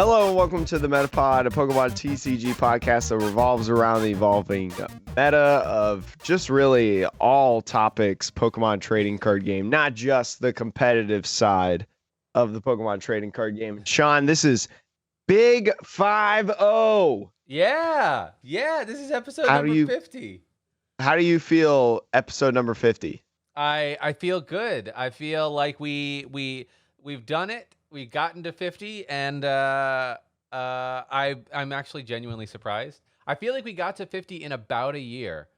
Hello and welcome to the Metapod, a Pokemon TCG podcast that revolves around the evolving meta of just really all topics Pokemon trading card game, not just the competitive side of the Pokemon trading card game. Sean, this is Big 5-0. Yeah, this is episode How number do you 50. how do you feel episode number 50? I feel good. I feel like we've done it. We've gotten to 50, and I'm actually genuinely surprised. I feel like we got to 50 in about a year,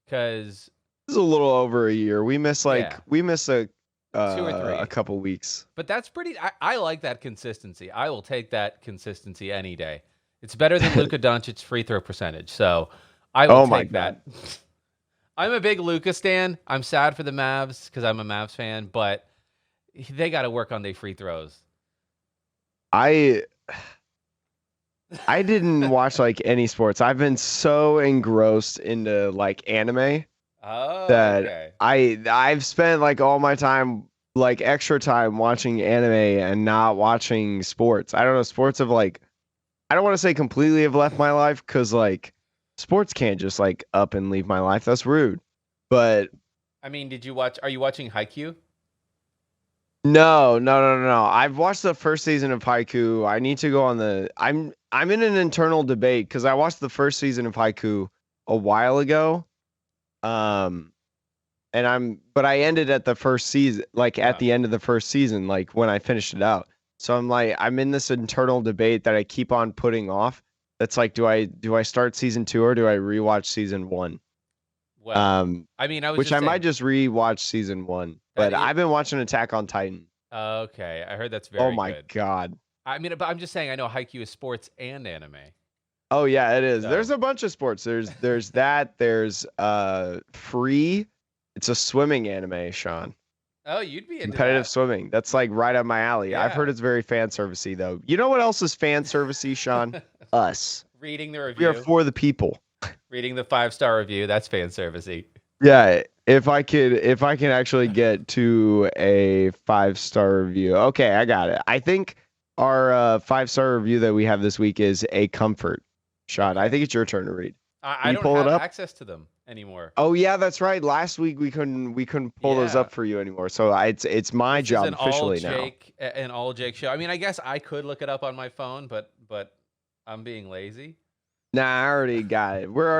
because This is a little over a year. We missed yeah, a 2 or 3. a couple weeks. But that's pretty. I like that consistency. I will take that consistency any day. It's better than Luka Doncic's free throw percentage, so I will Oh my take that. God. I'm a big Luka stan. I'm sad for the Mavs because I'm a Mavs fan, but they got to work on their free throws. I didn't watch any sports. I've been so engrossed into anime Oh, that okay. I've spent all my time extra time watching anime and not watching sports. I don't know, sports have I don't want to say completely have left my life because sports can't just up and leave my life. That's rude. But I mean, are you watching Haikyuu? no. I've watched the first season of Haiku. I need to go on I'm in an internal debate because I watched the first season of Haiku a while ago. But I ended at the first season, at the end of the first season, when I finished it out. So I'm in this internal debate that I keep on putting off. That's do I start season 2 or do I rewatch season 1? Well, I mean, I might just rewatch season 1. But I've been watching Attack on Titan. Okay, I heard that's very Oh my good. God. I mean, but I'm just saying, I know Haikyuu is sports and anime. Oh yeah, it is. So. There's a bunch of sports. There's that. There's Free. It's a swimming anime, Sean. Oh, you'd be into Competitive that. swimming. That's right up my alley. Yeah. I've heard it's very fan servicey though. You know what else is fan servicey, Sean? Us. Reading the review. We are for the people. Reading the 5-star review. That's fan servicey. Yeah. If I can actually get to a 5-star review. Okay, I got it. I think our 5-star review that we have this week is a comfort. Sean, I think it's your turn to read. I don't pull have it up? access to them anymore. Oh yeah, that's right. Last week we couldn't pull those up for you anymore. So it's my job officially now. An all Jake show. I mean, I guess I could look it up on my phone, but I'm being lazy. Nah, I already got it. We're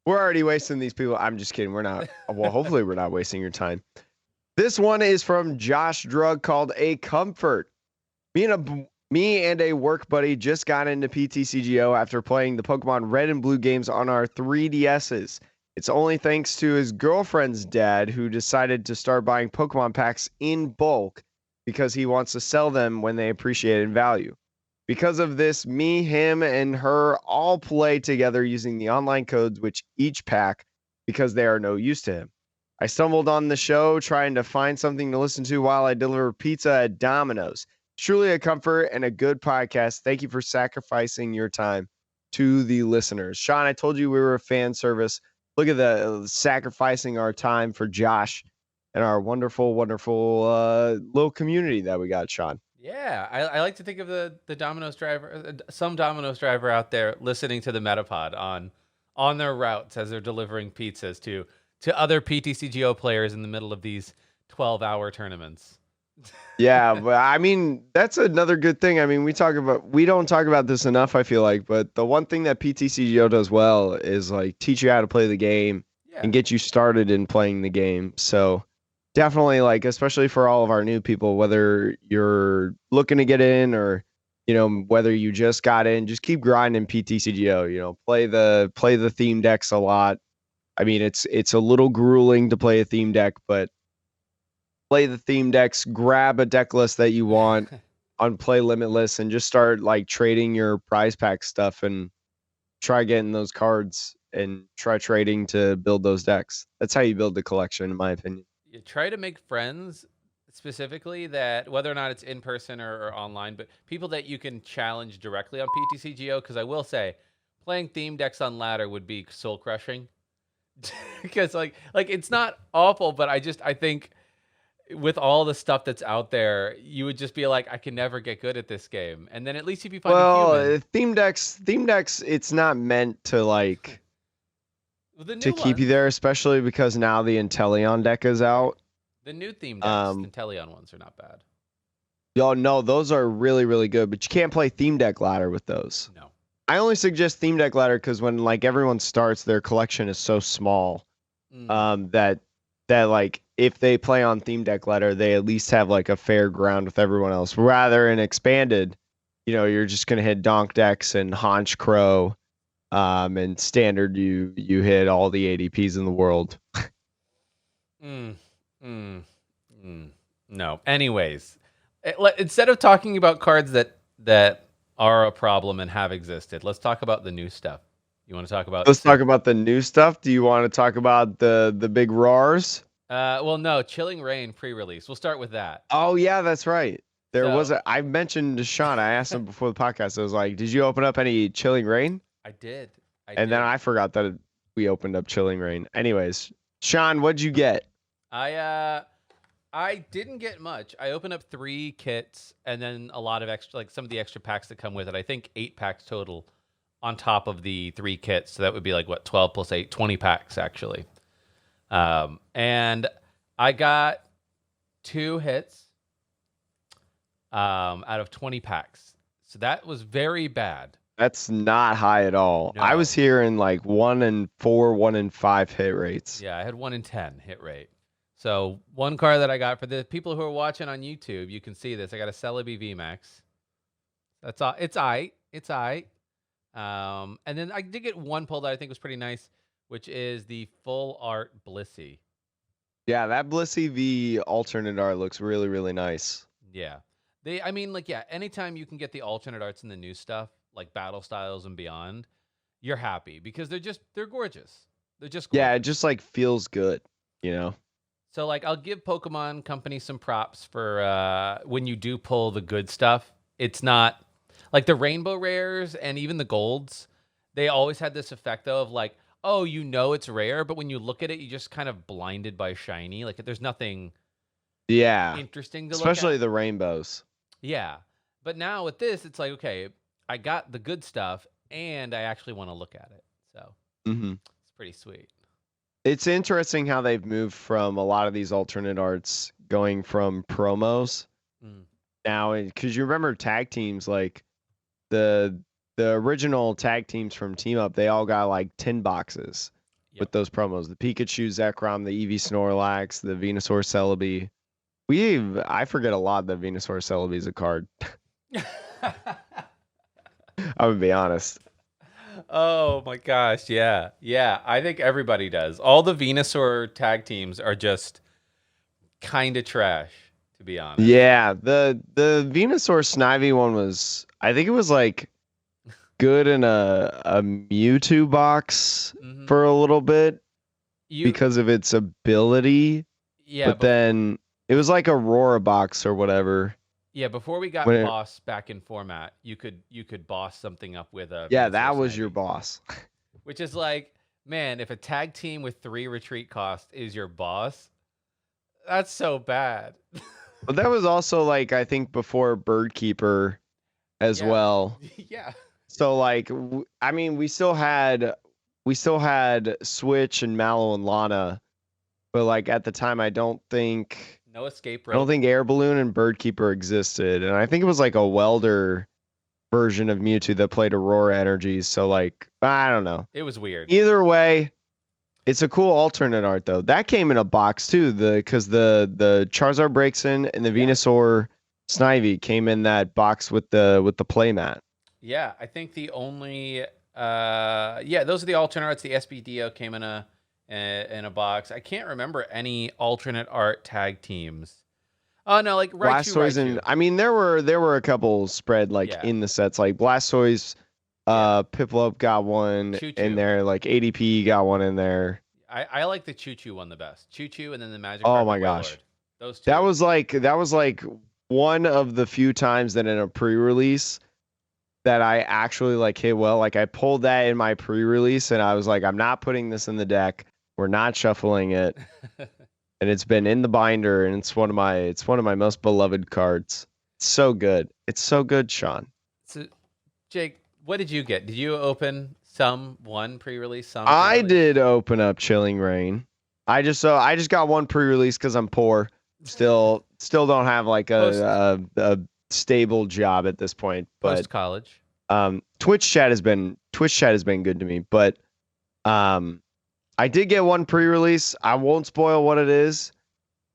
already wasting these people. I'm just kidding. We're not. Well, hopefully we're not wasting your time. This one is from Josh Drug called A Comfort. Me and a work buddy just got into PTCGO after playing the Pokemon Red and Blue games on our 3DSs. It's only thanks to his girlfriend's dad who decided to start buying Pokemon packs in bulk because he wants to sell them when they appreciate in value. Because of this, me, him, and her all play together using the online codes which each pack because they are no use to him. I stumbled on the show trying to find something to listen to while I deliver pizza at Domino's. Truly a comfort and a good podcast. Thank you for sacrificing your time to the listeners. Sean, I told you we were a fan service. Look at the sacrificing our time for Josh and our wonderful, wonderful little community that we got, Sean. Yeah, I like to think of the Domino's driver, some Domino's driver out there listening to the Metapod on their routes as they're delivering pizzas to other PTCGO players in the middle of these 12-hour tournaments. Yeah, but I mean, that's another good thing. I mean, we don't talk about this enough, I feel like, but the one thing that PTCGO does well is teach you how to play the game and get you started in playing the game. So definitely especially for all of our new people, whether you're looking to get in or, whether you just got in, just keep grinding PTCGO, play the theme decks a lot. I mean, it's a little grueling to play a theme deck, but play the theme decks, grab a deck list that you want on Play Limitless, and just start trading your prize pack stuff and try getting those cards and try trading to build those decks. That's how you build the collection, in my opinion. You try to make friends specifically that, whether or not it's in person or online, but people that you can challenge directly on PTCGO, because I will say, playing theme decks on ladder would be soul crushing. Because it's not awful, but I think with all the stuff that's out there, you would just be like, I can never get good at this game. And then at least if you find a Well, human, theme decks, it's not meant to like the to new keep you ones, there, especially because now the Inteleon deck is out. the new theme decks, the Um, Teleon ones are not bad. y'all know those are really, really good, but you can't play theme deck ladder with those. No. I only suggest theme deck ladder because when like everyone starts, their collection is so small, Mm. that like if they play on theme deck ladder, they at least have like a fair ground with everyone else. Rather in expanded, you're just gonna hit donk decks and haunch crow, and standard. You hit all the ADPs in the world. Mm. Mm. Mm. No. Anyways, instead of talking about cards that are a problem and have existed, let's talk about the new stuff. You want to talk about? Let's talk about the new stuff. Do you want to talk about the big RARs? Well, no, Chilling Reign pre-release. We'll start with that. Oh yeah, that's right. There was So I mentioned to Sean. I asked him before the podcast. I was like, "Did you open up any Chilling Reign?" I did. I And then did. I forgot that we opened up Chilling Reign. Anyways, Sean, what'd you get? I didn't get much. I opened up 3 kits and then a lot of extra, like some of the extra packs that come with it. I think 8 packs total on top of the 3 kits. So that would be like what, 12 plus 8, 20 packs actually. And I got 2 hits out of 20 packs. So that was very bad. That's not high at all. I was No. hearing like 1 in 4, 1 in 5 hit rates. Yeah, I had 1 in 10 hit rate. So one card that I got for the people who are watching on YouTube, you can see this. I got a Celebi VMAX. That's all. It's aight. It's aight. And then I did get one pull that I think was pretty nice, which is the full art Blissey. Yeah, that Blissey V alternate art looks really, really nice. Yeah. Anytime you can get the alternate arts and the new stuff, like Battle Styles and beyond, you're happy because they're gorgeous. They're just gorgeous. Yeah, it just like feels good, you know? So like I'll give Pokemon Company some props for when you do pull the good stuff. It's not like the rainbow rares and even the golds, they always had this effect though of like, oh, it's rare, but when you look at it, you just kind of blinded by shiny. Like there's nothing Yeah. interesting to look Especially at. the rainbows. Yeah. But now with this, it's like, okay, I got the good stuff and I actually want to look at it. So it's pretty sweet. It's interesting how they've moved from a lot of these alternate arts going from promos now, because you remember tag teams like the original tag teams from Team Up, they all got like 10 boxes with those promos. The Pikachu Zekrom, the Eevee Snorlax, the Venusaur Celebi. I forget a lot that Venusaur Celebi is a card. I'm gonna be honest. Oh my gosh, yeah. Yeah, I think everybody does. All the Venusaur tag teams are just kind of trash, to be honest. Yeah, the Venusaur Snivy one was, I think it was like good in a Mewtwo box for a little bit because of its ability. Yeah, but then it was like Aurora box or whatever. Yeah, before we got boss back in format, you could boss something up with a Yeah, that was your boss. Which is like, man, if a tag team with 3 retreat cost is your boss, that's so bad. But that was also like I think before Birdkeeper as well. Yeah. So like I mean we still had Switch and Mallow and Lana, but like at the time I don't think no escape rope. I don't think Air Balloon and Birdkeeper existed, and I think it was like a welder version of Mewtwo that played Aurora energies. So like I don't know. It was weird. Either way, it's a cool alternate art though. That came in a box too. Because the Charizard breaks in and the Venusaur Snivy came in that box with the playmat. Yeah, I think the only those are the alternate arts. The SBDO came in a box. I can't remember any alternate art tag teams. Oh no, like Blastoise and I mean there were a couple spread like in the sets, like Blastoise, Piplup got one in there, like ADP got one in there. I like the Choo Choo one the best. Choo Choo and then the Magic. Oh my gosh, Wailord. Those two. That was like one of the few times that in a pre-release that I actually like hit well. Like I pulled that in my pre-release and I was like, I'm not putting this in the deck. We're not shuffling it. and it's been in the binder, and it's one of my most beloved cards. It's so good. It's so good, Sean. So, Jake, what did you get? Did you open one pre-release, some I pre-release? did open up Chilling Reign. I just got one pre-release because I'm poor. Still don't have like a stable job at this point. But Post college. Twitch chat has been good to me. But I did get one pre-release. I won't spoil what it is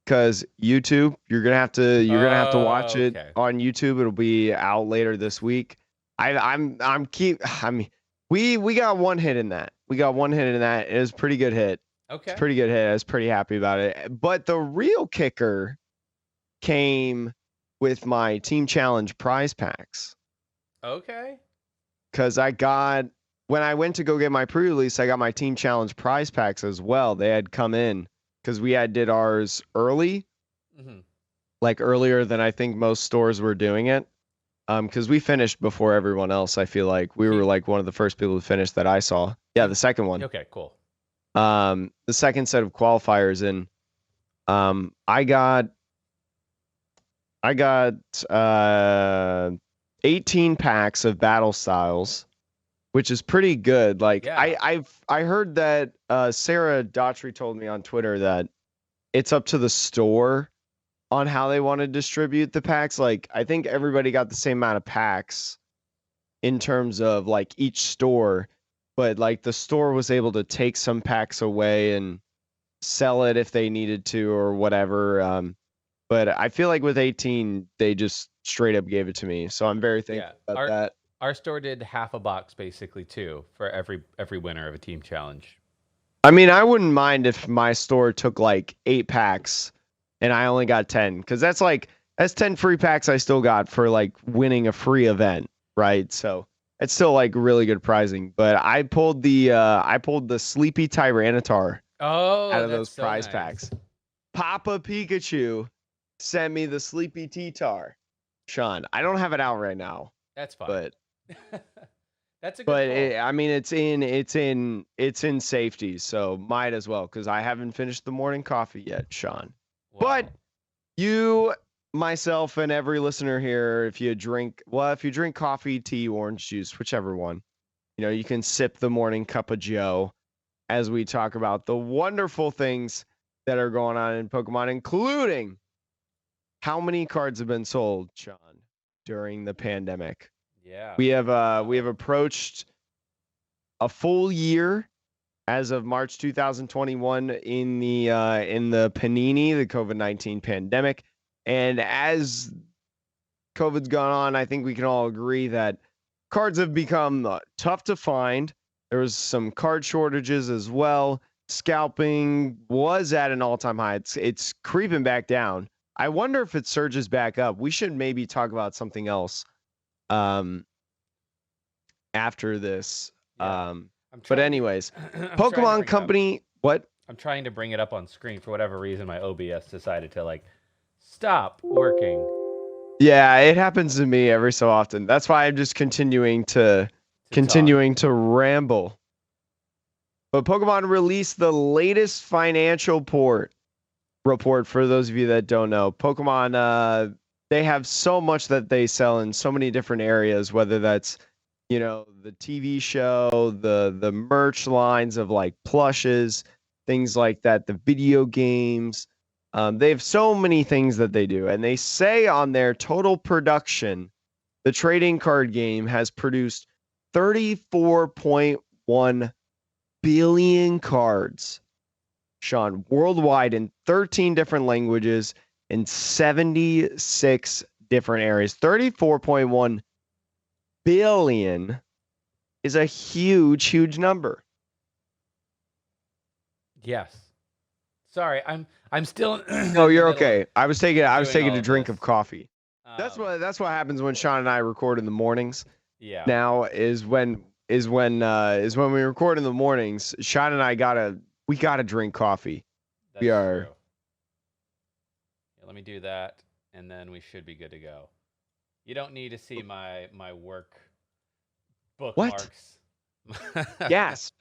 because YouTube, you're gonna have to watch it Okay. on YouTube. It'll be out later this week. I mean, we got one hit in that. We got one hit in that. It was a pretty good hit. Okay. It's a pretty good hit. I was pretty happy about it. But the real kicker came with my Team Challenge prize packs. Okay. Because when I went to go get my pre-release, I got my Team Challenge prize packs as well. They had come in because we did ours early, like earlier than I think most stores were doing it. Because we finished before everyone else. I feel like we were like one of the first people to finish that I saw. Yeah, the second one. Okay, cool. The second set of qualifiers, and I got 18 packs of battle styles, which is pretty good. Like Yeah. I heard that Sarah Daughtry told me on Twitter that it's up to the store on how they want to distribute the packs. Like I think everybody got the same amount of packs in terms of like each store, but like the store was able to take some packs away and sell it if they needed to or whatever. But I feel like with 18, they just straight up gave it to me. So I'm very thankful about that. Our store did half a box basically too for every winner of a team challenge. I mean, I wouldn't mind if my store took like 8 packs and I only got 10, because that's 10 free packs I still got for like winning a free event, right? So it's still like really good pricing. But I pulled the Sleepy Tyranitar out of those prize packs. Papa Pikachu sent me the Sleepy T-Tar. Sean, I don't have it out right now. That's fine. But that's a good but I mean, it's in safety, so might as well, because I haven't finished the morning coffee yet, Sean. Wow. But you, myself, and every listener here, if you drink coffee, tea, orange juice, whichever one, you can sip the morning cup of Joe as we talk about the wonderful things that are going on in Pokemon, including how many cards have been sold, Sean, during the pandemic. Yeah. We have approached a full year as of March 2021 in the Panini, the COVID-19 pandemic. And as COVID's gone on, I think we can all agree that cards have become tough to find. There was some card shortages as well. Scalping was at an all-time high. It's creeping back down. I wonder if it surges back up. We should maybe talk about something else after this. Yeah. But anyways, Pokemon Company, what? I'm trying to bring it up on screen. For whatever reason, my OBS decided to like stop working. Yeah, it happens to me every so often. That's why I'm just continuing to ramble. But Pokemon released the latest financial report for those of you that don't know. Pokemon, they have so much that they sell in so many different areas, whether that's the TV show, the merch lines of like plushes, things like that, the video games. They have so many things that they do. And they say on their total production, the trading card game has produced 34.1 billion cards, Sean, worldwide in 13 different languages in 76 different areas. 34.1 billion is a huge number. Yes. Sorry, I'm still. No, you're okay. I was taking a drink of coffee. That's what happens when Sean and I record in the mornings. Yeah. Now is when we record in the mornings. Sean and I gotta drink coffee. That's true. Yeah, let me do that, and then we should be good to go. You don't need to see my work bookmarks. What? Yes.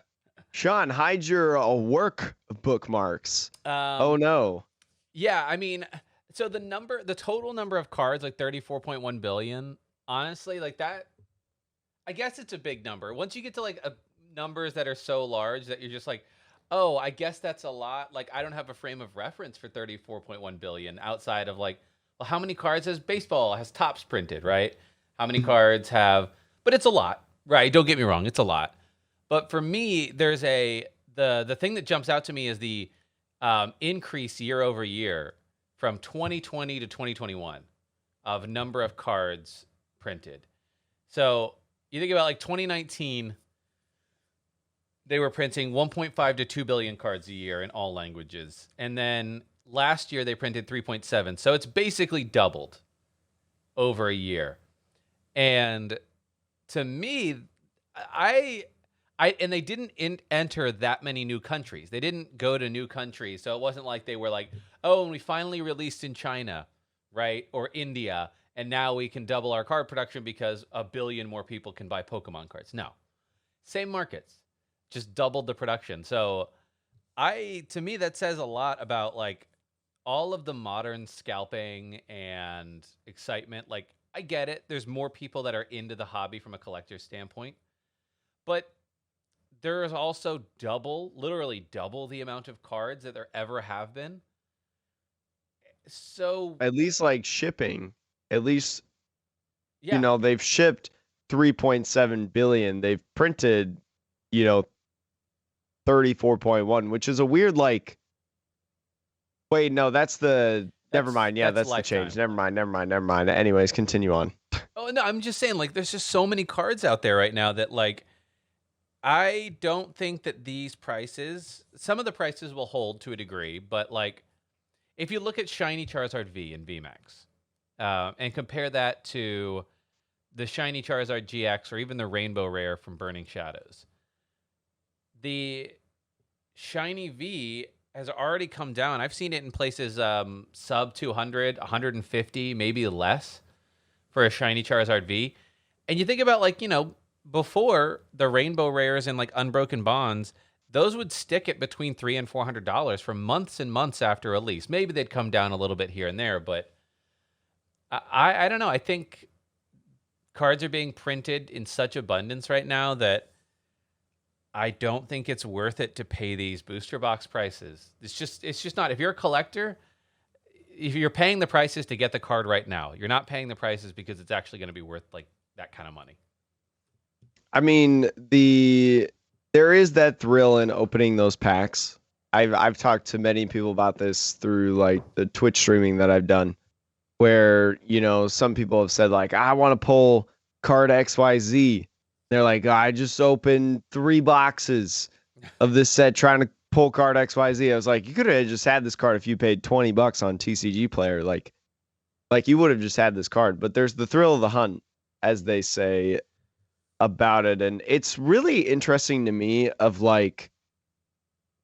Sean, hide your work bookmarks. Oh no. Yeah, I mean, so the total number of cards, like 34.1 billion, honestly, like that, I guess it's a big number. Once you get to like numbers that are so large that you're just like, oh, I guess that's a lot. Like, I don't have a frame of reference for 34.1 billion outside of like, well, how many cards has baseball, has Topps printed, right? How many cards have, but it's a lot, right? Don't get me wrong, it's a lot. But for me, there's the thing that jumps out to me is the increase year over year from 2020 to 2021 of number of cards printed. So you think about like 2019, they were printing 1.5 to 2 billion cards a year in all languages. And then last year they printed 3.7. So it's basically doubled over a year. And to me, I and they didn't enter that many new countries. They didn't go to new countries. So it wasn't like they were like, "Oh, and we finally released in China, right? Or India, and now we can double our card production because a billion more people can buy Pokemon cards." No. Same markets. Just doubled the production. So to me that says a lot about like all of the modern scalping and excitement. Like I get it. There's more people that are into the hobby from a collector's standpoint. But there is also literally double the amount of cards that there ever have been. So At least like shipping, at least yeah, they've shipped 3.7 billion. They've printed, you know, 34.1, which is a weird like. Wait, no, that's the. Never mind. Yeah, that's that's the change. lifetime. Never mind. Anyways, continue on. Oh no, I'm just saying like there's just so many cards out there right now that like I don't think that these prices, some of the prices will hold to a degree, but like if you look at Shiny Charizard V and VMAX, and compare that to the Shiny Charizard GX or even the Rainbow Rare from Burning Shadows, the Shiny V has already come down. I've seen it in places sub 200, 150, maybe less for a Shiny Charizard V. And you think about like, before the Rainbow Rares and like Unbroken Bonds, those would stick at between $300 and $400 for months and months after release. Maybe they'd come down a little bit here and there, but I don't know. I think cards are being printed in such abundance right now that I don't think it's worth it to pay these booster box prices. It's just not. If you're a collector, if you're paying the prices to get the card right now, you're not paying the prices because it's actually going to be worth like that kind of money. I mean, there is that thrill in opening those packs. I've talked to many people about this through like the Twitch streaming that I've done, where some people have said like, I want to pull card XYZ. They're like, I just opened 3 boxes of this set trying to pull card XYZ. I was like, you could have just had this card if you paid $20 on TCG Player. Like you would have just had this card. But there's the thrill of the hunt, as they say about it. And it's really interesting to me of like,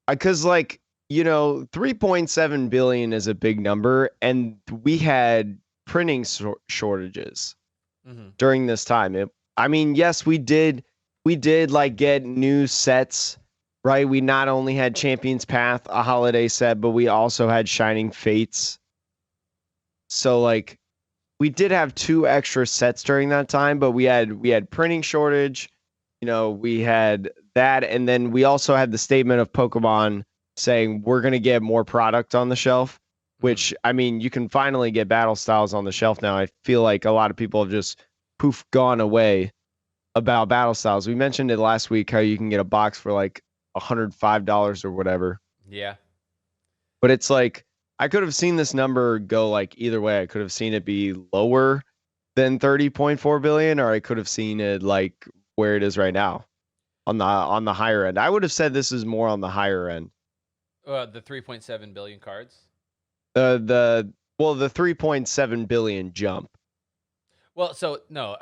because like, 3.7 billion is a big number. And we had printing shortages during this time. I mean, yes, we did like get new sets, right? We not only had Champions Path, a holiday set, but we also had Shining Fates. So like we did have 2 extra sets during that time, but we had printing shortage, we had that, and then we also had the statement of Pokemon saying we're going to get more product on the shelf, which I mean, you can finally get battle styles on the shelf now. I feel like a lot of people have just gone away about battle styles. We mentioned it last week how you can get a box for like $105 or whatever. Yeah. But it's like I could have seen this number go like either way. I could have seen it be lower than 30.4 billion, or I could have seen it like where it is right now on the higher end. I would have said this is more on the higher end. The 3.7 billion cards. The 3.7 billion jump. Well, so no,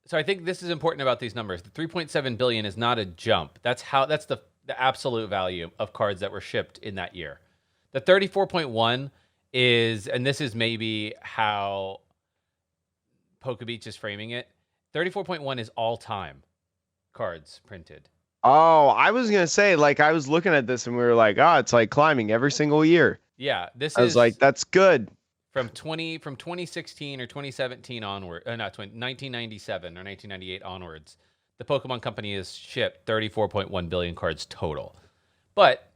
so I think this is important about these numbers. The 3.7 billion is not a jump. That's the absolute value of cards that were shipped in that year. The 34.1 is, and this is maybe how PokeBeach is framing it. 34.1 is all time cards printed. Oh, I was gonna say, like, I was looking at this and we were like, oh, it's like climbing every single year. Yeah, this I was is like, that's good. from 2016 or 2017 onward, not 1997 or 1998 onwards. The Pokemon Company has shipped 34.1 billion cards total. But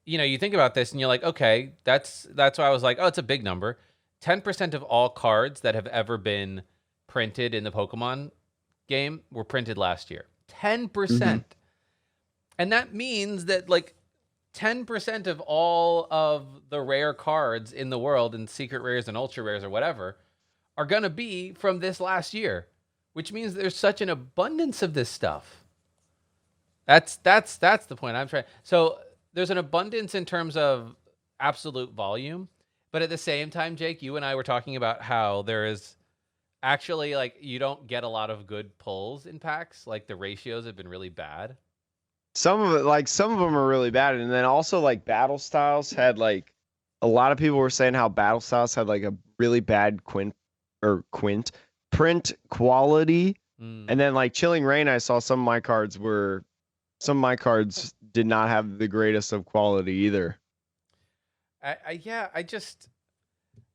you think about this and you're like, okay, that's why I was like, oh, it's a big number. 10% of all cards that have ever been printed in the Pokemon game were printed last year. 10%. And that means that like 10% of all of the rare cards in the world, and secret rares and ultra rares or whatever, are going to be from this last year, which means there's such an abundance of this stuff. That's the point I'm trying. So there's an abundance in terms of absolute volume, but at the same time, Jake, you and I were talking about how there is actually like you don't get a lot of good pulls in packs. Like the ratios have been really bad. Some of them are really bad, and then also like battle styles had like a lot of people were saying how battle styles had like a really bad print quality, and then like Chilling Reign, I saw some of my cards did not have the greatest of quality either. I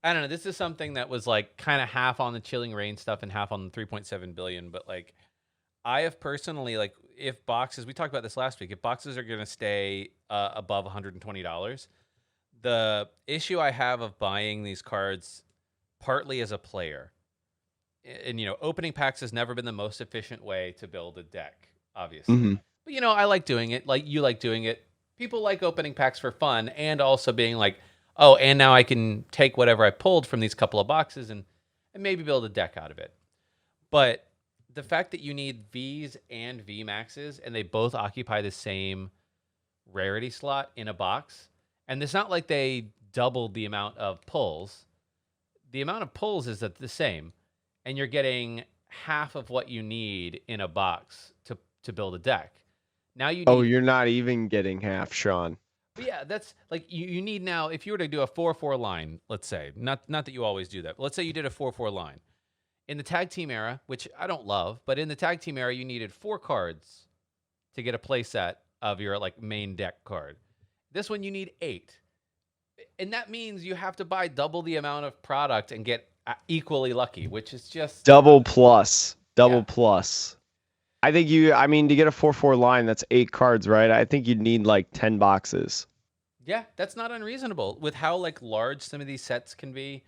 don't know. This is something that was like kind of half on the Chilling Reign stuff and half on the 3.7 billion, but like I have personally, like, if boxes, we talked about this last week, if boxes are going to stay above $120, the issue I have of buying these cards partly as a player, and, opening packs has never been the most efficient way to build a deck, obviously. But, I like doing it. Like, you like doing it. People like opening packs for fun and also being like, oh, and now I can take whatever I pulled from these couple of boxes and maybe build a deck out of it. But the fact that you need Vs and VMAXs and they both occupy the same rarity slot in a box, and it's not like they doubled the amount of pulls. The amount of pulls is the same, and you're getting half of what you need in a box to build a deck. Now you need, oh, you're not even getting half, Sean. But yeah, that's like you need now. If you were to do a 4-4 line, let's say, not that you always do that, but let's say you did a 4-4 line. In the tag team era, which I don't love, but in the tag team era, you needed 4 cards to get a play set of your like main deck card. This one you need 8. And that means you have to buy double the amount of product and get equally lucky, which is just double plus. I think to get a 4-4 line, that's 8 cards, right? I think you'd need like 10 boxes. Yeah, that's not unreasonable with how like large some of these sets can be.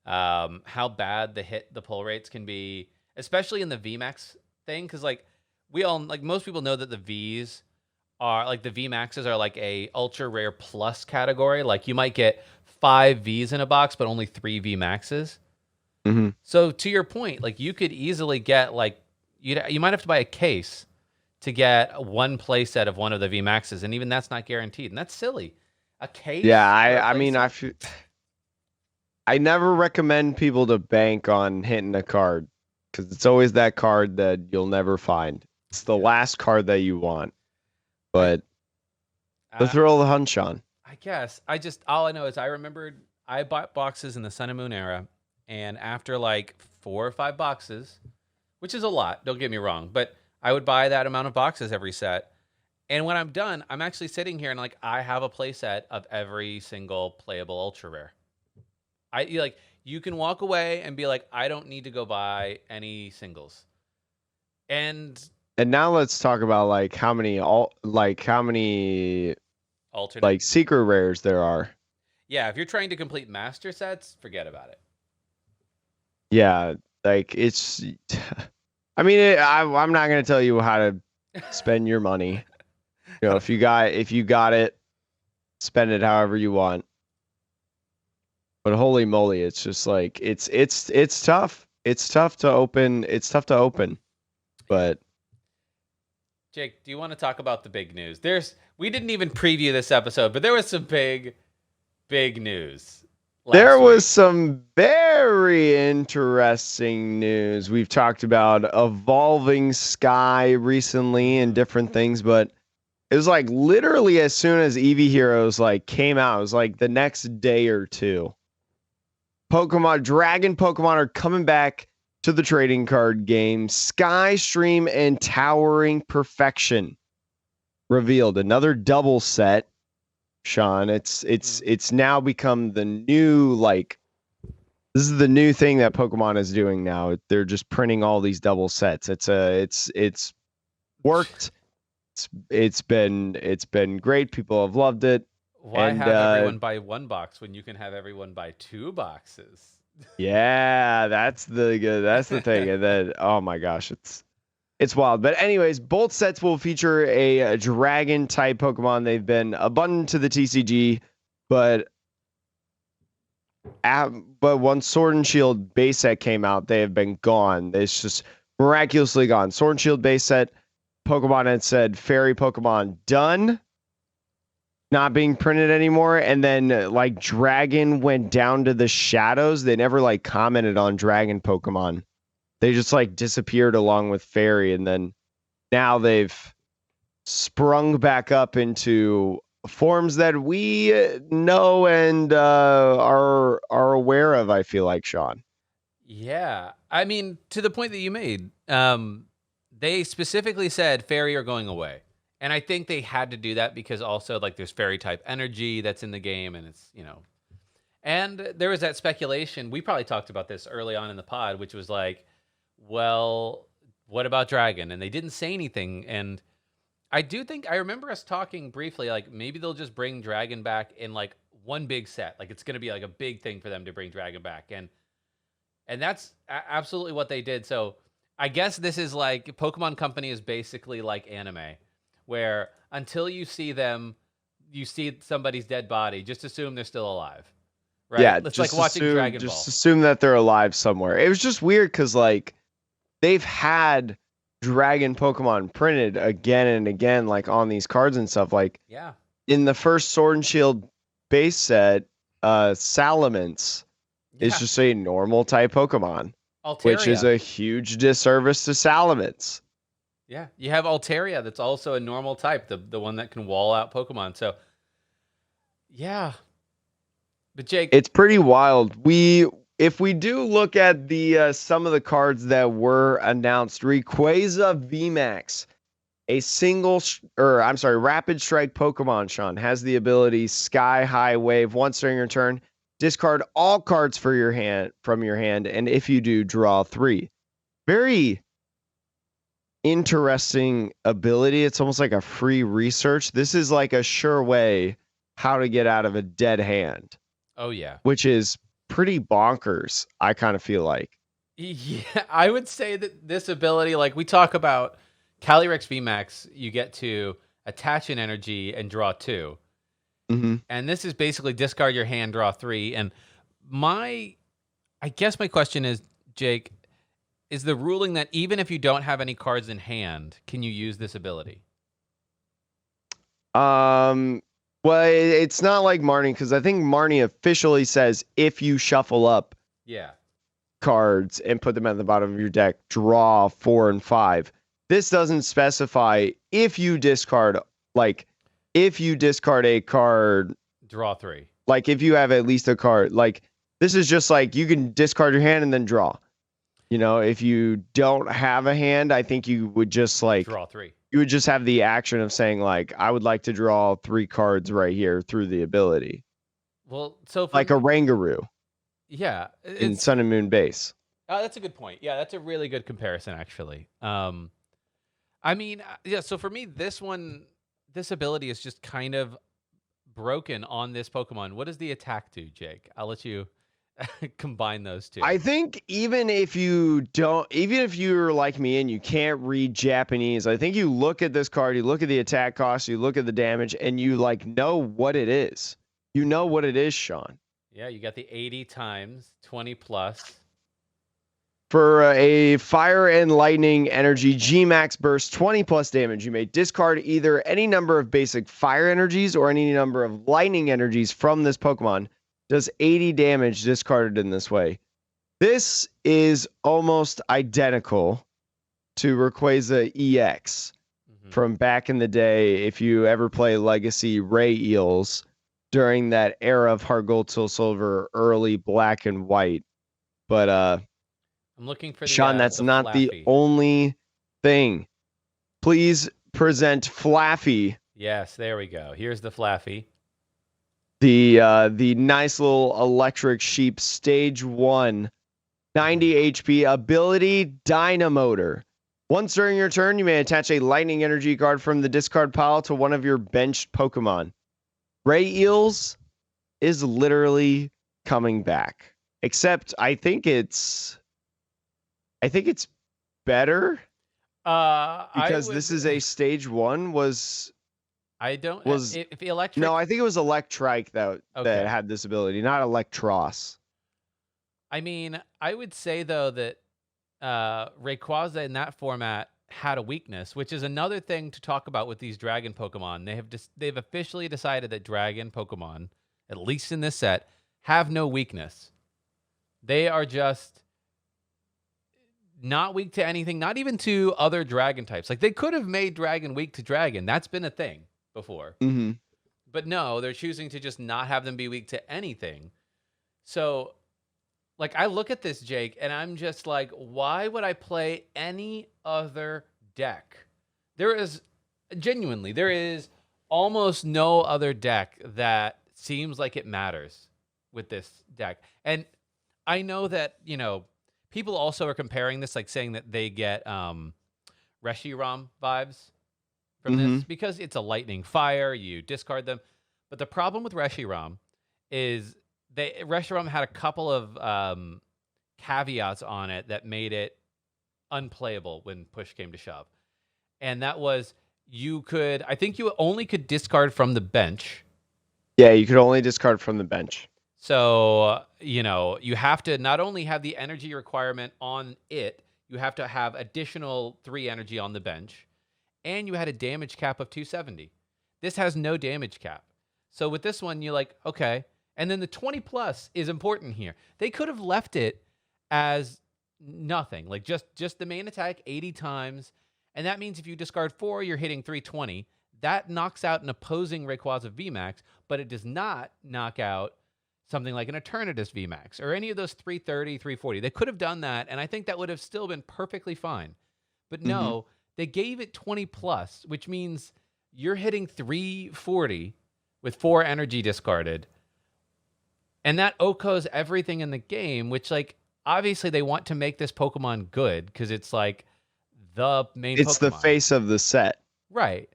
How bad the pull rates can be, especially in the VMAX thing, because like most people know that the Vs are like the VMAXs are like a ultra rare plus category. Like you might get 5 Vs in a box, but only 3 VMAXs. So to your point, like you could easily get like you might have to buy a case to get one play set of one of the VMAXs, and even that's not guaranteed, and that's silly. A case. Yeah, I never recommend people to bank on hitting a card because it's always that card that you'll never find. It's the last card that you want. But the thrill of the hunt, Sean. I guess. All I know is I remembered I bought boxes in the Sun and Moon era, and after like 4 or 5 boxes, which is a lot, don't get me wrong, but I would buy that amount of boxes every set. And when I'm done, I'm actually sitting here and like I have a play set of every single playable ultra rare. You can walk away and be like, I don't need to go buy any singles. And now let's talk about like how many alternate like secret rares there are. Yeah, if you're trying to complete master sets, forget about it. Yeah, like it's. I'm not gonna tell you how to spend your money. If you got it, spend it however you want. But holy moly, it's just like it's tough. It's tough to open. But Jake, do you want to talk about the big news? We didn't even preview this episode, but there was some big news. There was some very interesting news. We've talked about Evolving Sky recently and different things, but it was like literally as soon as Eevee Heroes like came out, it was like the next day or two. Dragon Pokemon are coming back to the trading card game. Sky Stream and Towering Perfection revealed another double set. Sean. It's now become the new like this is the new thing that Pokemon is doing now. They're just printing all these double sets. It's worked. It's been great. People have loved it. Why And have everyone buy one box when you can have everyone buy two boxes? yeah, that's the thing. And then oh my gosh, it's wild. But anyways, both sets will feature a dragon type Pokemon. They've been abundant to the TCG, but once Sword and Shield base set came out, they have been gone. It's just miraculously gone. Sword and Shield base set, Pokemon had said fairy Pokemon done, not being printed anymore. And then like Dragon went down to the shadows. They never like commented on Dragon Pokemon. They just like disappeared along with fairy. And then now they've sprung back up into forms that we know and are aware of. I feel like, Sean. Yeah, I mean, to the point that you made, they specifically said fairy are going away, and I think they had to do that because also like there's fairy type energy that's in the game, and it's and there was that speculation. We probably talked about this early on in the pod, which was like, well, what about dragon? And they didn't say anything, and I do think I remember us talking briefly, like maybe they'll just bring Dragon back in like one big set. Like it's going to be like a big thing for them to bring Dragon back. And that's absolutely what they did. So I guess this is like Pokemon Company is basically like anime, where until you see them, you see somebody's dead body, just assume they're still alive. Right? Yeah, It's like watching Dragon Ball. Just assume that they're alive somewhere. It was just weird because like they've had dragon Pokemon printed again and again, like on these cards and stuff. Like Yeah. in the first Sword and Shield base set, Salamence is Yeah. just a normal type Pokemon, which is Altaria. a huge disservice to Salamence. Yeah. You have Altaria that's also a normal type, the one that can wall out Pokemon. So yeah. But Jake, It's pretty wild. If we do look at the some of the cards that were announced, Rayquaza VMAX, Rapid Strike Pokemon, Sean, has the ability Sky High Wave. Once during your turn, discard all cards from your hand, and if you do, draw 3. Very interesting ability. It's almost like a free research. This is like a sure way how to get out of a dead hand. oh yeah. Which is pretty bonkers, I kind of feel like. Yeah, I would say that this ability, like we talk about Calyrex VMAX, you get to attach an energy and draw 2. Mm-hmm. And this is basically discard your hand, draw 3. And I guess my question is, Jake, is the ruling that even if you don't have any cards in hand, can you use this ability? Well, it's not like Marnie, because I think Marnie officially says if you shuffle up Yeah. cards and put them at the bottom of your deck, draw 4 and 5. This doesn't specify if you discard a card, Draw 3. like if you have at least a card, like this is just like you can discard your hand and then draw. If you don't have a hand, I think you would just like Draw 3. You would just have the action of saying like, I would like to draw 3 cards right here through the ability. Well, so Like a Rangaroo yeah, in Sun and Moon base. Oh, that's a good point. Yeah, that's a really good comparison, actually. I mean, yeah. So for me, this ability is just kind of broken on this Pokemon. What does the attack do, Jake? I'll let you combine those two. I think even if you're like me and you can't read Japanese, I think you look at this card, you look at the attack cost, you look at the damage, and you like know what it is. You know what it is, Sean. Yeah, you got the 80 times 20 plus. For a fire and lightning energy G-Max burst 20 plus damage, you may discard either any number of basic fire energies or any number of lightning energies from this Pokemon. Does 80 damage discarded in this way. This is almost identical to Rayquaza EX from back in the day. If you ever play Legacy Ray Eels during that era of Heart Gold, Soul Silver, early Black and White. But I'm looking for Sean, that's not Flaffy. the only thing. Please present Flaffy. Yes, there we go. Here's the Flaffy. The nice little electric sheep stage 1, 90 HP ability Dynamotor. Once during your turn, you may attach a lightning energy card from the discard pile to one of your benched Pokemon. Ray Eels is literally coming back. Except I think it's better because this is a stage 1 was if electric. No, I think it was Electrike that had this ability, not Electros. I mean, I would say though that Rayquaza in that format had a weakness, which is another thing to talk about with these dragon Pokemon. They've officially decided that dragon Pokemon, at least in this set, have no weakness. They are just not weak to anything, not even to other dragon types. Like they could have made dragon weak to dragon. That's been a thing before. Mm-hmm. But no, they're choosing to just not have them be weak to anything. So, like, I look at this, Jake, and I'm just like, why would I play any other deck? There is almost no other deck that seems like it matters with this deck. And I know that, people also are comparing this, like saying that they get Reshiram vibes from this because it's a lightning fire, you discard them. But the problem with Reshiram is Reshiram had a couple of caveats on it that made it unplayable when push came to shove. And that was I think you only could discard from the bench. Yeah, you could only discard from the bench. So, you have to not only have the energy requirement on it, you have to have additional 3 energy on the bench, and you had a damage cap of 270. This has no damage cap. So with this one, you're like, okay. And then the 20 plus is important here. They could have left it as nothing, like just the main attack 80 times. And that means if you discard 4, you're hitting 320. That knocks out an opposing Rayquaza VMAX, but it does not knock out something like an Eternatus VMAX or any of those 330, 340. They could have done that, and I think that would have still been perfectly fine. But no, they gave it 20 plus, which means you're hitting 340 with 4 energy discarded. And that OHKOs everything in the game, which, like, obviously they want to make this Pokemon good because it's like the main It's Pokemon. the face of the set. Right.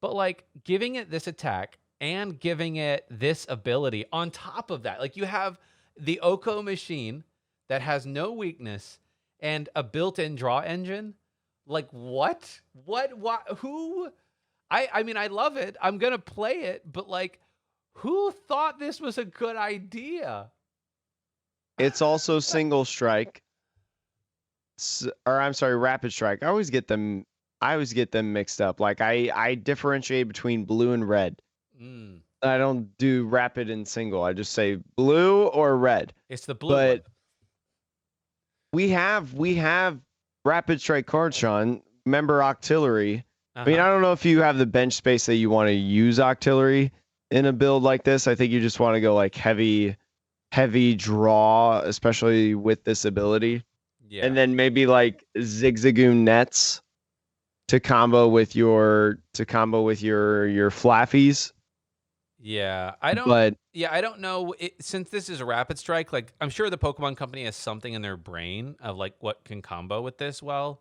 But, like, giving it this attack and giving it this ability on top of that, like, you have the OHKO machine that has no weakness and a built-in draw engine. Like, what? Who? I mean, I love it. I'm going to play it, but, like, who thought this was a good idea? It's also single strike. Or I'm sorry, rapid strike. I always get them mixed up. Like I differentiate between blue and red. I don't do rapid and single. I just say blue or red. It's the blue one. We have rapid strike cards, Sean. Remember Octillery. I mean, I don't know if you have the bench space that you want to use Octillery in a build like this. I think you just want to go like heavy draw, especially with this ability. Yeah. And then maybe like Zigzagoon Nets to combo with your Flaffies. Yeah, I don't know. Since this is a rapid strike, like, I'm sure the Pokemon Company has something in their brain of like what can combo with this well,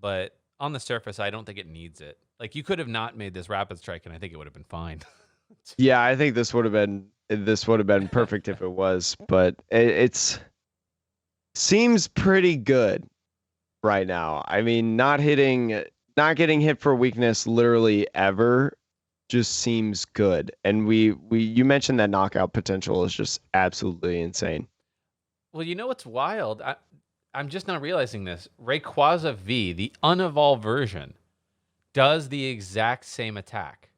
but on the surface, I don't think it needs it. Like, you could have not made this rapid strike, and I think it would have been fine. Yeah, I think this would have been perfect if it was, but it's seems pretty good right now. I mean, not getting hit for weakness literally ever just seems good. And you mentioned that knockout potential is just absolutely insane. Well, you know what's wild? I'm just not realizing this. Rayquaza V, the unevolved version, does the exact same attack.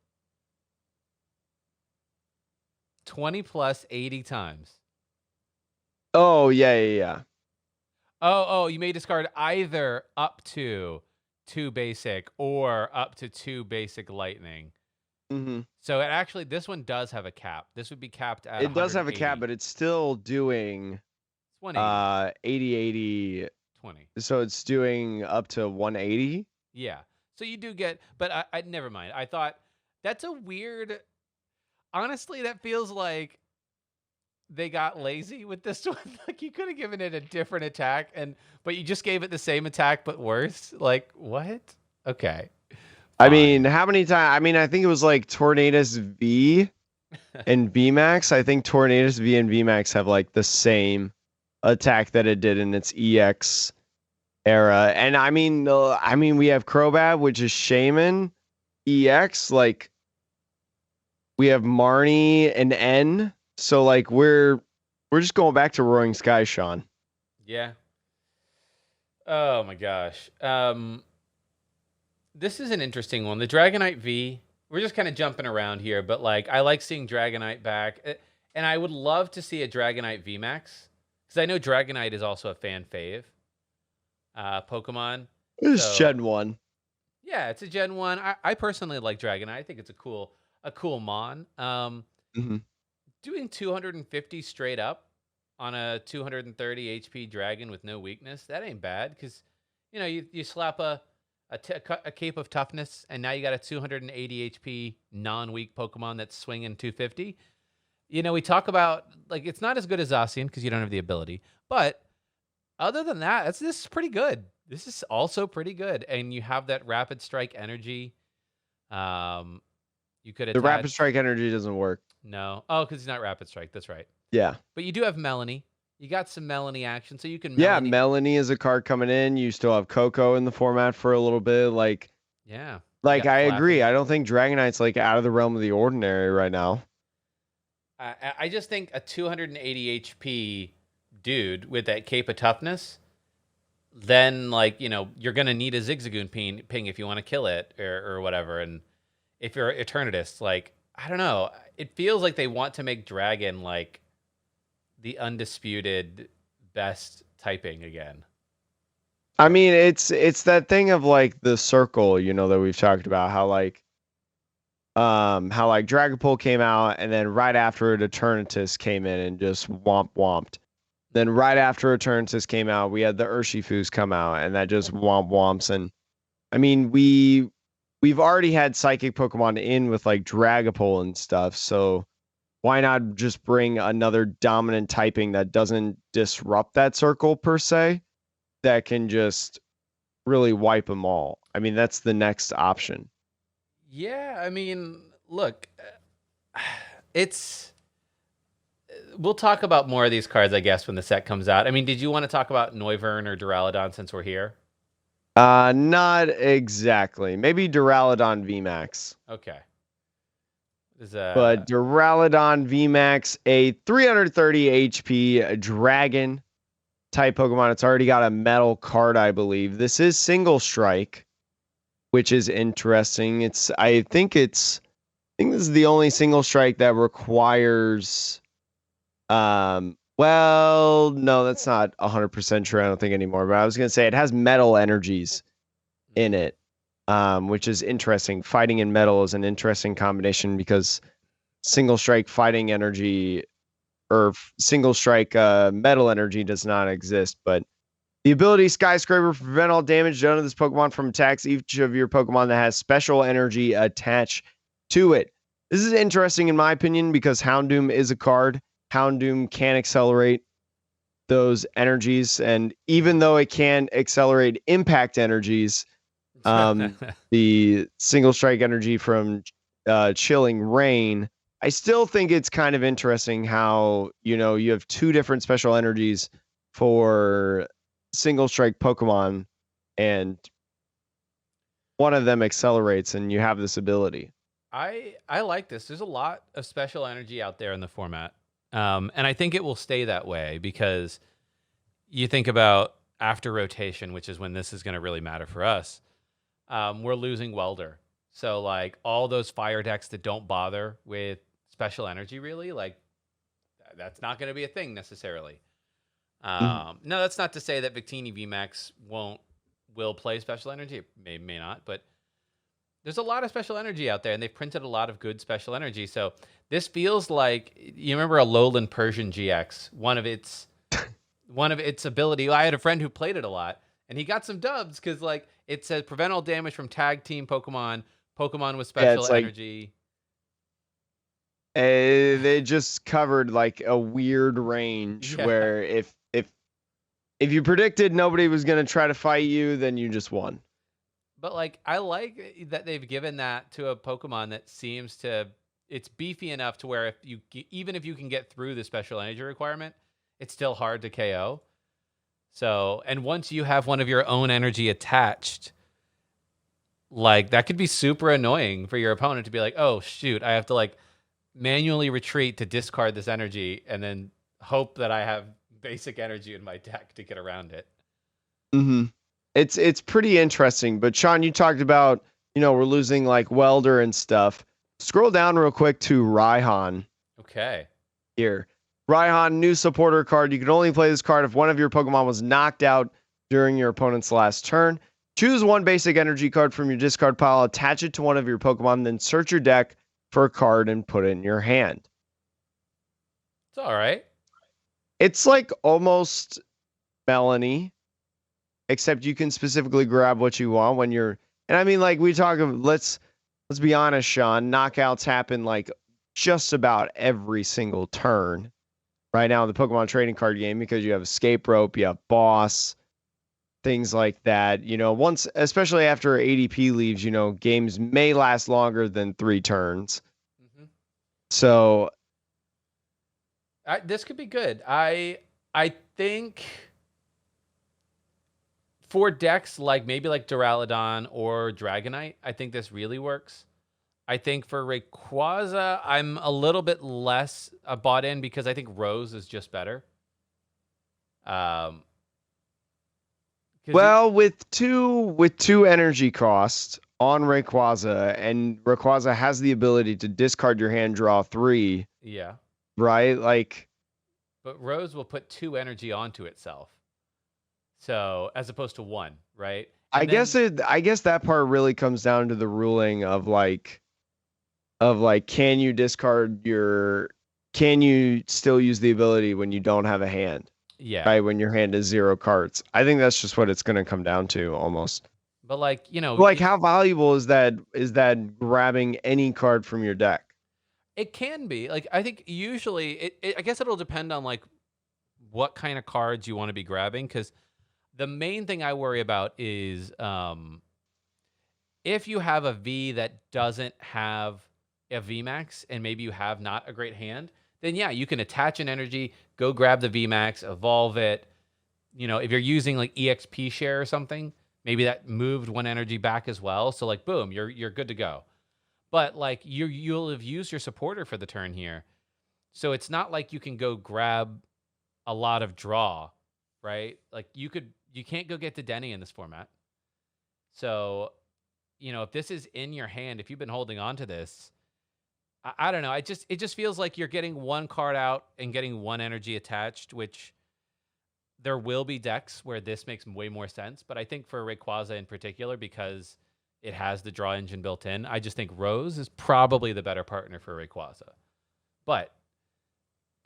20 plus 80 times. Oh, yeah. Oh, you may discard either up to 2 basic or up to 2 basic lightning. So this one does have a cap. This would be capped at 180. It does have a cap, but it's still doing 80 20. So it's doing up to 180. Yeah. So you do get, but I never mind. I thought that's a weird. honestly, that feels like they got lazy with this one. Like you could have given it a different attack, but you just gave it the same attack but worse. Like what? Okay, I mean, fine. how many times? I mean, I think it was like Tornadus V and VMAX. I think Tornadus V and VMAX have like the same attack that it did in its EX era. And I mean, we have Crobat, which is Shaman EX. Like we have Marnie and N. So like we're just going back to Roaring Sky, Sean. Yeah. Oh my gosh. This is an interesting one. The Dragonite V. We're just kind of jumping around here, but like I like seeing Dragonite back, and I would love to see a Dragonite VMAX because I know Dragonite is also a fan fave Pokemon. This is So Gen 1. yeah, it's a Gen 1. I personally like Dragonite. I think it's a cool mon. Mhm. Doing 250 straight up on a 230 HP dragon with no weakness, that ain't bad because you slap a cape of toughness and now you got a 280 HP non-weak Pokemon that's swinging 250. We talk about like it's not as good as Zacian because you don't have the ability, but other than that, this is pretty good. This is also pretty good, and you have that rapid strike energy. You could The Rapid attach Strike energy doesn't work. no, oh, because it's not rapid strike. That's right. Yeah. But you do have Melanie. You got some Melanie action, so you can Yeah, Melanie. Melanie is a card coming in. You still have Coco in the format for a little bit. Yeah, you Like got I agree. Flappy. I don't think Dragonite's like out of the realm of the ordinary right now. I just think a 280 HP dude with that cape of toughness, then you're gonna need a Zigzagoon ping if you want to kill it or whatever. And if you're Eternitist, like I don't know, it feels like they want to make Dragon like the undisputed best typing again. I mean, it's that thing of like the circle, that we've talked about how like Dragapult came out and then right after it Eternatus came in and just womped. Then right after Eternatus came out, we had the Urshifus come out and that just womps. And I mean, we've already had psychic Pokemon in with like Dragapult and stuff, so why not just bring another dominant typing that doesn't disrupt that circle per se, that can just really wipe them all? I mean, that's the next option. Yeah, I mean, look, it's. We'll talk about more of these cards, I guess, when the set comes out. I mean, did you want to talk about Noivern or Duraludon since we're here? Not exactly. Maybe Duraludon VMAX. Okay. But Duraludon VMAX, a 330 HP dragon type Pokemon. It's already got a metal card, I believe. This is single strike, which is interesting. I think this is the only single strike that requires well, no, that's not 100% true, I don't think anymore, but I was going to say it has metal energies in it. Which is interesting. Fighting and metal is an interesting combination because single strike fighting energy or single strike metal energy does not exist. But the ability Skyscraper prevent all damage done to this Pokemon from attacks each of your Pokemon that has special energy attached to it. This is interesting in my opinion because Houndoom is a card. Houndoom can accelerate those energies, and even though it can accelerate impact energies, the single strike energy from Chilling Rain, I still think it's kind of interesting how you have two different special energies for single strike Pokemon, and one of them accelerates, and you have this ability. I like this. There's a lot of special energy out there in the format, and I think it will stay that way because you think about after rotation, which is when this is going to really matter for us. We're losing Welder. So like all those fire decks that don't bother with special energy really, like that's not going to be a thing necessarily. No, that's not to say that Victini VMAX will play special energy. It may not, but there's a lot of special energy out there and they've printed a lot of good special energy. So this feels like, you remember a Alolan Persian GX, one of its ability. I had a friend who played it a lot and he got some dubs because like it says prevent all damage from tag team Pokemon with special energy. They just covered like a weird range Yeah. where if you predicted nobody was going to try to fight you, then you just won. But like I like that they've given that to a Pokemon that seems to it's beefy enough to where even if you can get through the special energy requirement, it's still hard to KO. So, and once you have one of your own energy attached, like that could be super annoying for your opponent to be like, "Oh shoot, I have to like manually retreat to discard this energy and then hope that I have basic energy in my deck to get around it." Mm-hmm. It's pretty interesting. But Sean, you talked about, we're losing like Welder and stuff. Scroll down real quick to Raihan Okay. here. Raihan, new supporter card. You can only play this card if one of your Pokemon was knocked out during your opponent's last turn. Choose one basic energy card from your discard pile, attach it to one of your Pokemon, then search your deck for a card and put it in your hand. It's all right. It's like almost Melanie, except you can specifically grab what you want when you're. And I mean, like we talk of, let's be honest, Sean. Knockouts happen like just about every single turn right now in the Pokemon trading card game because you have Escape Rope, you have Boss, things like that. Once, especially after ADP leaves, games may last longer than 3 turns. Mm-hmm. So this could be good. I think for decks like maybe like Duraludon or Dragonite, I think this really works. I think for Rayquaza, I'm a little bit less bought in because I think Rose is just better. Well, with two energy costs on Rayquaza, and Rayquaza has the ability to discard your hand, draw 3. Yeah. Right? Like, but Rose will put 2 energy onto itself. So, as opposed to 1, right? And I guess that part really comes down to the ruling of like can you still use the ability when you don't have a hand? Yeah. Right, when your hand is 0 cards. I think that's just what it's going to come down to almost. But like, how valuable is that grabbing any card from your deck? It can be. Like I think usually I guess it'll depend on like what kind of cards you want to be grabbing cuz the main thing I worry about is if you have a V that doesn't have a VMAX and maybe you have not a great hand, then yeah, you can attach an energy, go grab the VMAX, evolve it. If you're using like EXP share or something, maybe that moved 1 energy back as well. So like boom, you're good to go. But like you'll have used your supporter for the turn here. So it's not like you can go grab a lot of draw, right? Like you can't go get to Denny in this format. So, if this is in your hand, if you've been holding on to this, I don't know. It just feels like you're getting 1 card out and getting 1 energy attached, which there will be decks where this makes way more sense. But I think for Rayquaza in particular, because it has the draw engine built in, I just think Rose is probably the better partner for Rayquaza. But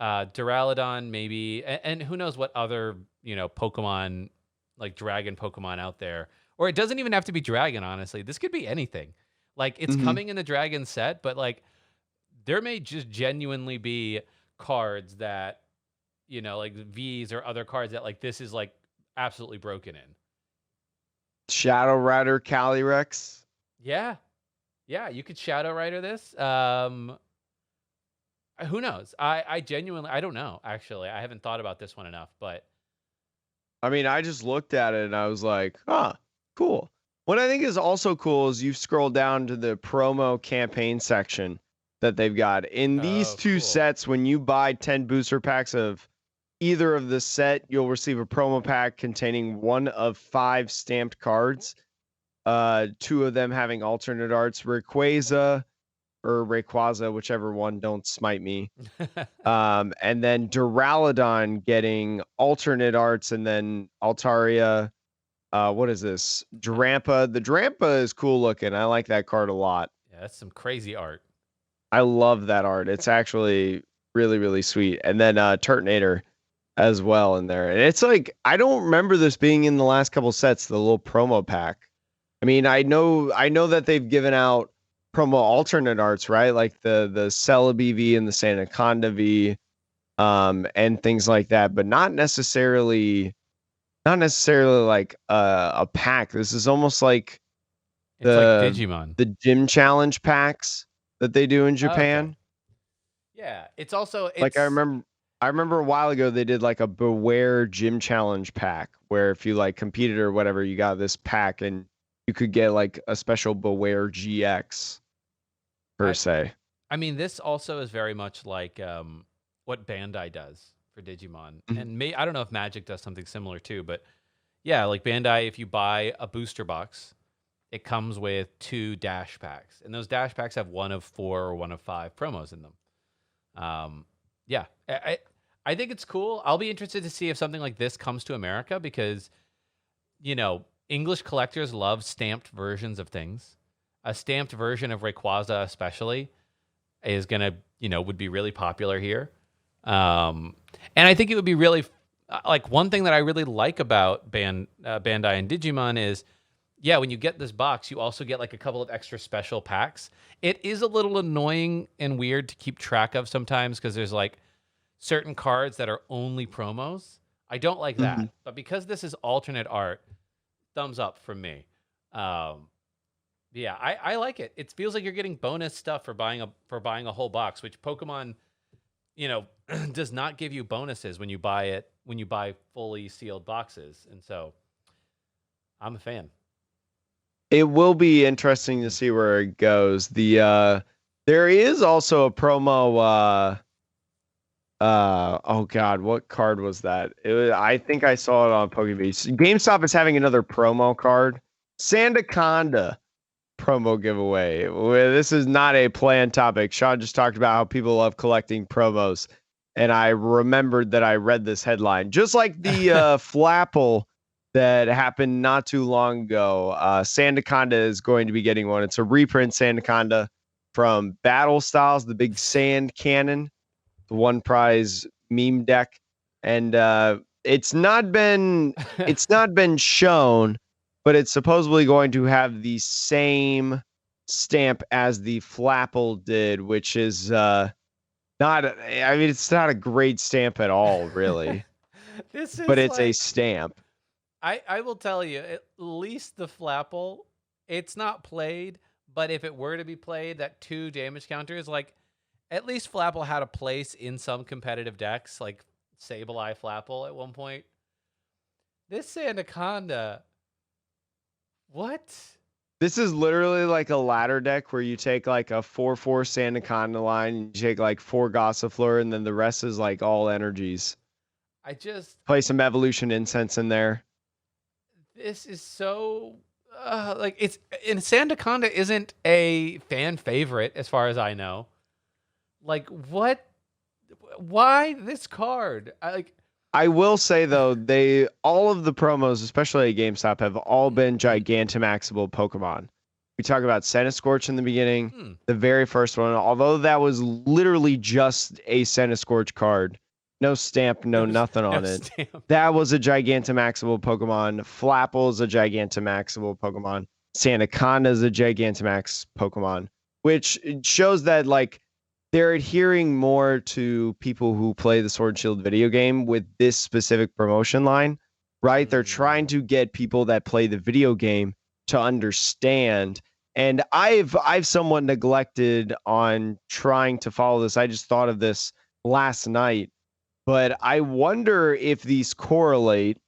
Duraludon maybe, and who knows what other, Pokemon, like Dragon Pokemon out there. Or it doesn't even have to be Dragon, honestly. This could be anything. Like, it's coming in the Dragon set, but, like, there may just genuinely be cards that, like Vs or other cards that, like, this is, like, absolutely broken in. Shadow Rider Calyrex? Yeah. Yeah, you could Shadow Rider this. Who knows? I genuinely, I don't know, actually. I haven't thought about this one enough, but. I mean, I just looked at it and I was like, cool. What I think is also cool is you've scrolled down to the promo campaign section that they've got. In these 2 sets, when you buy 10 booster packs of either of the set, you'll receive a promo pack containing 1 of 5 stamped cards. 2 of them having alternate arts, Rayquaza or Rayquaza, whichever one, don't smite me. And then Duraludon getting alternate arts, and then Altaria. What is this? Drampa. The Drampa is cool looking. I like that card a lot. Yeah, that's some crazy art. I love that art. It's actually really, really sweet. And then Turtonator as well in there. And it's like, I don't remember this being in the last couple sets, the little promo pack. I mean, I know that they've given out promo alternate arts, right? Like the Celebi V and the Sandaconda V, and things like that, but not necessarily like a pack. This is almost like It's like the Digimon. the gym challenge packs that they do in Oh, okay. Japan. Yeah, it's also Like I it's remember I remember a while ago they did like a Beware gym challenge pack where if you like competed or whatever, you got this pack and you could get like a special Beware GX per I se. I mean this also is very much like what Bandai does for Digimon. Mhm. And I don't know if Magic does something similar too, but yeah, like Bandai, if you buy a booster box, it comes with 2 dash packs. And those dash packs have one of 4 or one of 5 promos in them. Yeah, I think it's cool. I'll be interested to see if something like this comes to America because, English collectors love stamped versions of things. A stamped version of Rayquaza, especially, is gonna, would be really popular here. And I think it would be really like one thing that I really like about Bandai and Digimon is, yeah, when you get this box, you also get like a couple of extra special packs. It is a little annoying and weird to keep track of sometimes because there's like certain cards that are only promos. I don't like that. Mhm. But because this is alternate art, thumbs up from me. Um, yeah, I like it. It feels like you're getting bonus stuff for buying a whole box, which Pokemon, does not give you bonuses when you buy fully sealed boxes. And so I'm a fan. It will be interesting to see where it goes. There is also a promo oh god, what card was that? I think I saw it on PokeBeach. GameStop is having another promo card. Sandaconda promo giveaway. This is not a planned topic. Sean just talked about how people love collecting promos. And I remembered that I read this headline. Just like the Flapple that happened not too long ago, Sandaconda is going to be getting one. It's a reprint Sandaconda from Battle Styles, the big sand cannon, the one prize meme deck. And it's not been shown, but it's supposedly going to have the same stamp as the Flapple did, which is it's not a great stamp at all, really, This but is it's a like stamp. I will tell you, at least the Flapple, it's not played, but if it were to be played, that 2 damage counters, like at least Flapple had a place in some competitive decks, like Sableye Flapple at one point. This Anaconda, what? This is literally like a ladder deck where you take like a 4/4 Sandaconda line, and you take like 4 Gossifleur, and then the rest is like all energies. I just Play some evolution incense in there. this is so like it's and Sandaconda isn't a fan favorite as far as I know. Like what? Why this card? I will say though, all of the promos, especially at GameStop, have all been Gigantamaxable Pokemon. We talk about Centiskorch in the beginning, the very first one, although that was literally just a Centiskorch card. No stamp, no nothing on it. Stamp. That was a Gigantamaxable Pokemon. Flapple is a Gigantamaxable Pokemon. Sandaconda is a Gigantamax Pokemon, which shows that like they're adhering more to people who play the Sword and Shield video game with this specific promotion line, right? They're trying to get people that play the video game to understand. And I've somewhat neglected on trying to follow this. I just thought of this last night, but I wonder if these correlate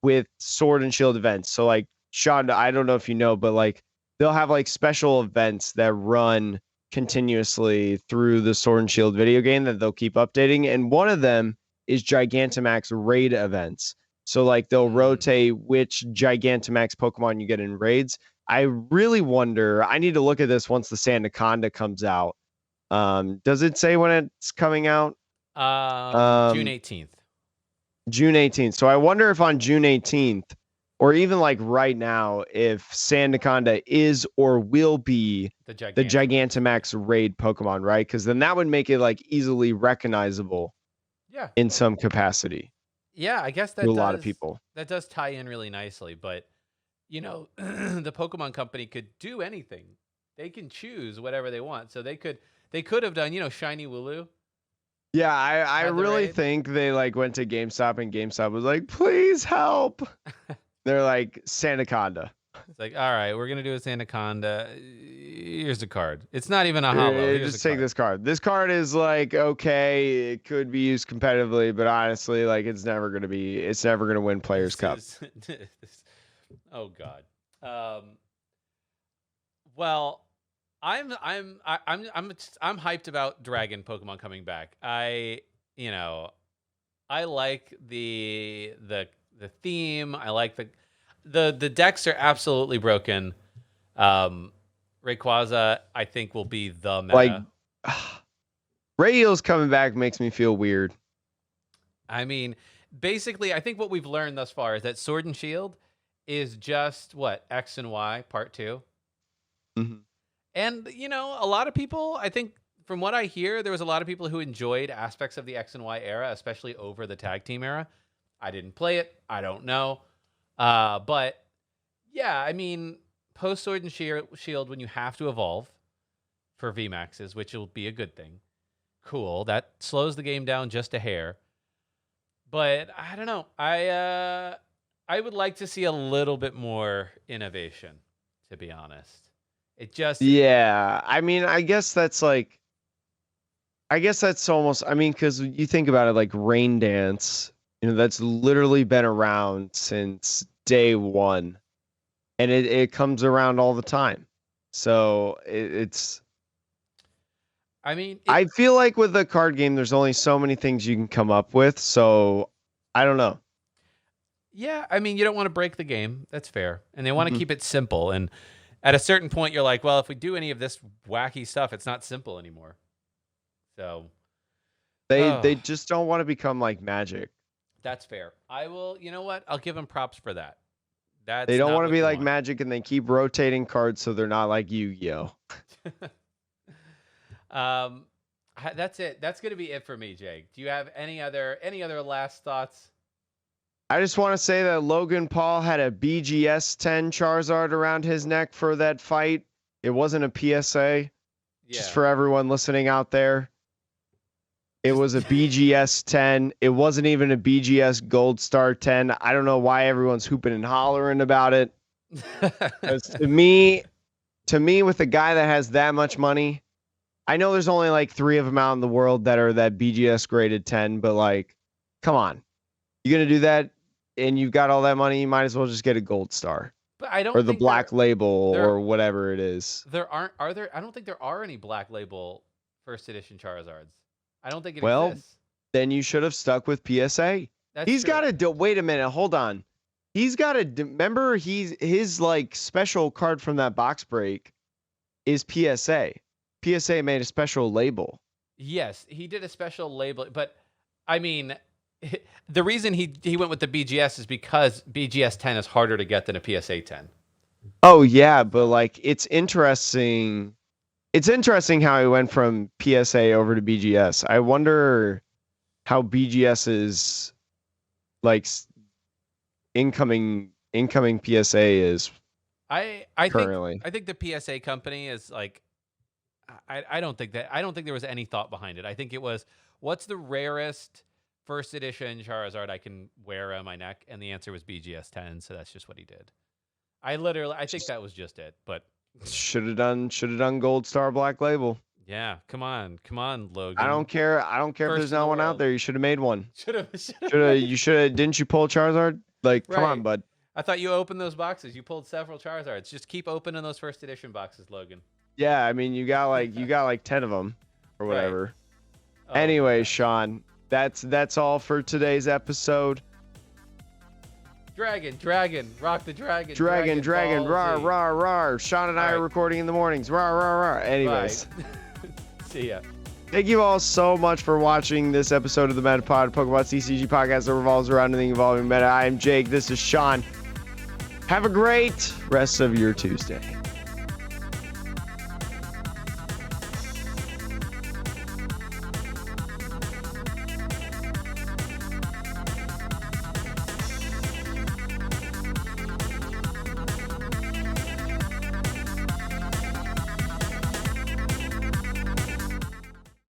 with Sword and Shield events. So like Sean, I don't know if you know, but like they'll have like special events that run continuously through the Sword and Shield video game that they'll keep updating. And one of them is Gigantamax raid events. So like they'll rotate which Gigantamax Pokemon you get in raids. I really wonder, I need to look at this once the Sandaconda comes out. Does it say when it's coming out? June 18th. June 18th. So I wonder if on June 18th, or even like right now, if Sandaconda is or will be The the Gigantamax raid Pokemon, right? Because then that would make it like easily recognizable Yeah. in some capacity Yeah, I guess to a lot of people. That does tie in really nicely, but the Pokemon Company could do anything. They can choose whatever they want. So they could have done, Shiny Wooloo. Yeah, I Had the really raid. think they like went to GameStop and GameStop was like, please help. They're like Sandaconda. It's like, all right, we're gonna do a Anaconda. Here's a card. It's not even a hollow. Here's Just a take card. this card. This card is like okay, it could be used competitively, but honestly, like it's never gonna win Players Cup. Oh God. Well, I'm hyped about Dragon Pokemon coming back. I like the theme. I like the decks are absolutely broken. Rayquaza, I think, will be the meta. Like Radial's coming back makes me feel weird. I mean, basically, I think what we've learned thus far is that Sword and Shield is just what X and Y Part 2. Mm-hmm. And a lot of people, I think, from what I hear, there was a lot of people who enjoyed aspects of the X and Y era, especially over the tag team era. I didn't play it. I don't know. But yeah, I mean, post Sword and Shield, when you have to evolve for VMAXs, which will be a good thing. Cool. That slows the game down just a hair. But I don't know. I would like to see a little bit more innovation, to be honest. Yeah, I mean, I guess that's almost, I mean, because you think about it, like Rain Dance, that's literally been around since day one, and it comes around all the time. So it's. I mean, I feel like with a card game, there's only so many things you can come up with. So I don't know. Yeah, I mean, you don't want to break the game. That's fair, and they want to keep it simple. And at a certain point, you're like, well, if we do any of this wacky stuff, it's not simple anymore. So they just don't want to become like Magic. That's fair. I will. You know what? I'll give them props for that. They don't want to be like Magic, and they keep rotating cards so they're not like Yu-Gi-Oh. That's it. That's gonna be it for me, Jake. Do you have any other last thoughts? I just want to say that Logan Paul had a BGS 10 Charizard around his neck for that fight. It wasn't a PSA. Yeah. Just for everyone listening out there. It was a BGS 10. It wasn't even a BGS Gold Star 10. I don't know why everyone's hooping and hollering about it. to me, with a guy that has that much money, I know there's only like 3 of them out in the world that are that BGS graded 10, but like, come on. You're going to do that and you've got all that money, you might as well just get a Gold Star. But I don't or the think Black Label or whatever it is. Are there? I don't think there are any Black Label first edition Charizards. I don't think it exists. Then you should have stuck with PSA. He's got to wait a minute, hold on. He's got to remember his like special card from that box break is PSA. PSA made a special label. Yes, he did a special label, but I mean, the reason he went with the BGS is because BGS 10 is harder to get than a PSA 10. Oh yeah, but like it's interesting. It's interesting how he went from PSA over to BGS. I wonder how BGS's like incoming PSA is. I currently. I think the PSA company is like. I don't think there was any thought behind it. I think it was, what's the rarest first edition Charizard I can wear on my neck? And the answer was BGS 10. So that's just what he did. I think that was just it. But should have done Gold Star Black Label. Yeah, come on, Logan. I don't care if there's not one out there. You should have made one. You should have. Didn't you pull Charizard? Like, come on, bud. I thought you opened those boxes. You pulled several Charizards. Just keep opening those first edition boxes, Logan. Yeah, I mean, you got like 10 of them or whatever. Right. Oh, anyway, Sean, that's all for today's episode. Dragon, rock the dragon. Dragon, rar. Sean and I are recording in the mornings. Rar. Anyways. See ya. Thank you all so much for watching this episode of the Metapod, Pokemon CCG podcast that revolves around anything evolving meta. I am Jake. This is Sean. Have a great rest of your Tuesday.